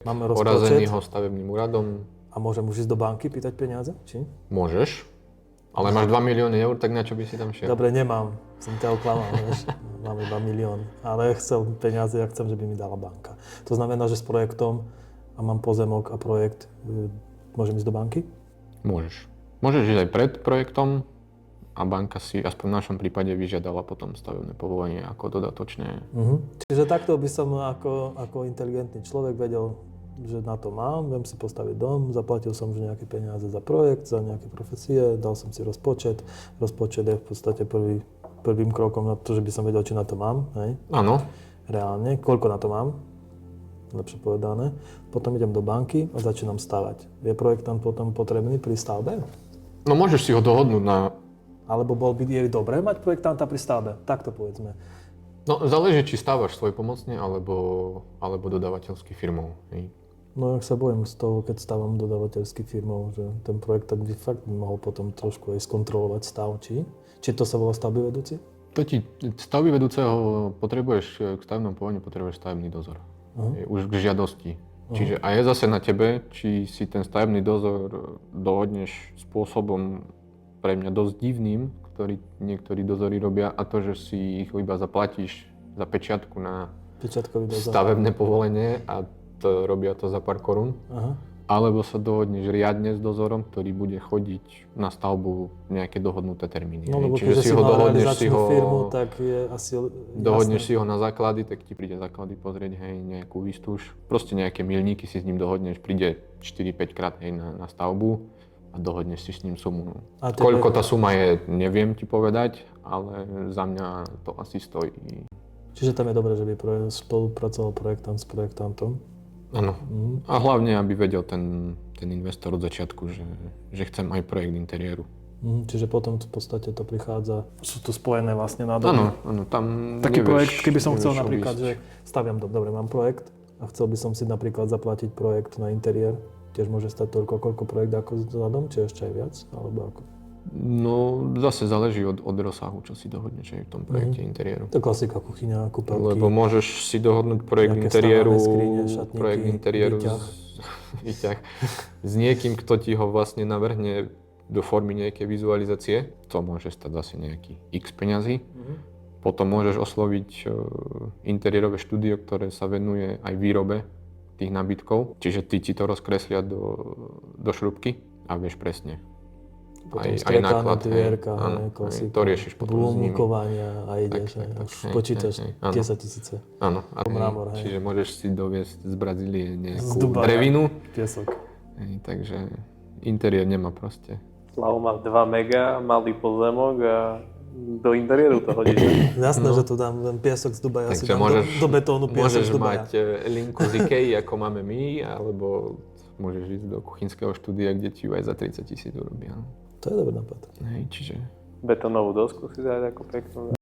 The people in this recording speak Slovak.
Máme porazený rozpočet ho stavebným úradom. a môžem už ísť do banky pýtať peniaze? Či? Môžeš, ale máš 2 milióny eur, tak na čo by si tam šiel? Dobre, nemám. Som ťa oklamal, vieš. Mám iba 1 milión. Ale chcel peniaze, ja chcem, že by mi dala banka. To znamená, že s projektom a mám pozemok a projekt, môžem ísť do banky? Môžeš. Môžeš ísť aj pred projektom a banka si, aspoň v našom prípade, vyžiadala potom stavebné povolenie ako dodatočné. Čiže takto by som ako inteligentný človek vedel, že na to mám, viem si postaviť dom, zaplatil som už nejaké peniaze za projekt, za nejaké profesie, dal som si rozpočet. Rozpočet je v podstate prvým krokom na to, že by som vedel, či na to mám, hej? Áno. Reálne, koľko na to mám, lepšie povedané. Potom idem do banky a začínam stavať. Je projektant potom potrebný pri stavbe? No môžeš si ho dohodnúť na... Alebo je dobré mať projektanta pri stavbe? Tak to povedzme. No záleží, či stávaš svojpomocne alebo dodávateľský firmou. Hej. No ja sa bojím z toho, keď stávam dodávateľský firmou, že ten projektant by fakt mohol potom trošku aj skontrolovať stav, či to sa volá stavby vedúci? To ti stavby vedúceho potrebuješ, k stavebnému povoleniu potrebuješ stavebný dozor. Už k žiadosti. Čiže a je zase na tebe, či si ten stavebný dozor dohodneš spôsobom pre mňa dosť divným, ktorý niektorí dozory robia, a to, že si ich iba zaplatíš za pečiatku na stavebné povolenie a robia to za pár korún. Aha. Alebo sa dohodneš riadne s dozorom, ktorý bude chodiť na stavbu nejaké dohodnuté termíny. No lebo čiže keďže si ho dohodneš firmu, tak je asi dohodneš si ho na základy, tak ti príde základy pozrieť, hej, nejakú výstuž. Proste nejaké milníky si s ním dohodneš, príde 4-5 krát, hej, na stavbu a dohodneš si s ním sumu. Koľko tá suma je, neviem ti povedať, ale za mňa to asi stojí. Čiže tam je dobré, že by spolupracoval projektant s projektantom. Áno. A hlavne, aby vedel ten investor od začiatku, že chcem aj projekt interiéru. Čiže potom v podstate to prichádza, sú tu spojené vlastne nádoby. Áno, tam taký nevieš, projekt, keby som chcel napríklad, obísť. že staviam dom, dobre, mám projekt a chcel by som si napríklad zaplatiť projekt na interiér, tiež môže stať toľko, koľko projekt ako za dom, či ešte aj viac, alebo ako? No, zase záleží od rozsahu, čo si dohodneš aj v tom projekte interiéru. To je klasika, kuchyňa, kúpeľky. Lebo môžeš si dohodnúť projekt interiéru, skrine, šatníky, projekt interiéru výťah s niekým, kto ti ho vlastne navrhne do formy nejakej vizualizácie. To môže stať zase nejaký x peňazí. Potom môžeš osloviť interiérové štúdio, ktoré sa venuje aj výrobe tých nábytkov. Čiže ty ti to rozkreslia do šrubky a vieš presne. Potom aj náklad, dvierka, klasika, to riešiš potom s nimi. Blúmkovania a ideš, už počítaš 10 000. Áno, mramor, čiže môžeš si doviesť z Brazílie nejakú drevinu. Piesok. Takže interiér nemá proste. Slavo má 2 mega, malý pozemok a do interiéru to hodíš. Jasné, že tu dám ten piesok z Dubaja, si dám do betónu piesok z Dubaja. Môžeš mať linku z Ikei, ako máme my, alebo môžeš ísť do kuchynského štúdia, kde ti ju aj za 30 000 urobia. To je dobrý nápad. Hej, čiže... Betónovú dosku si dať ako peknú.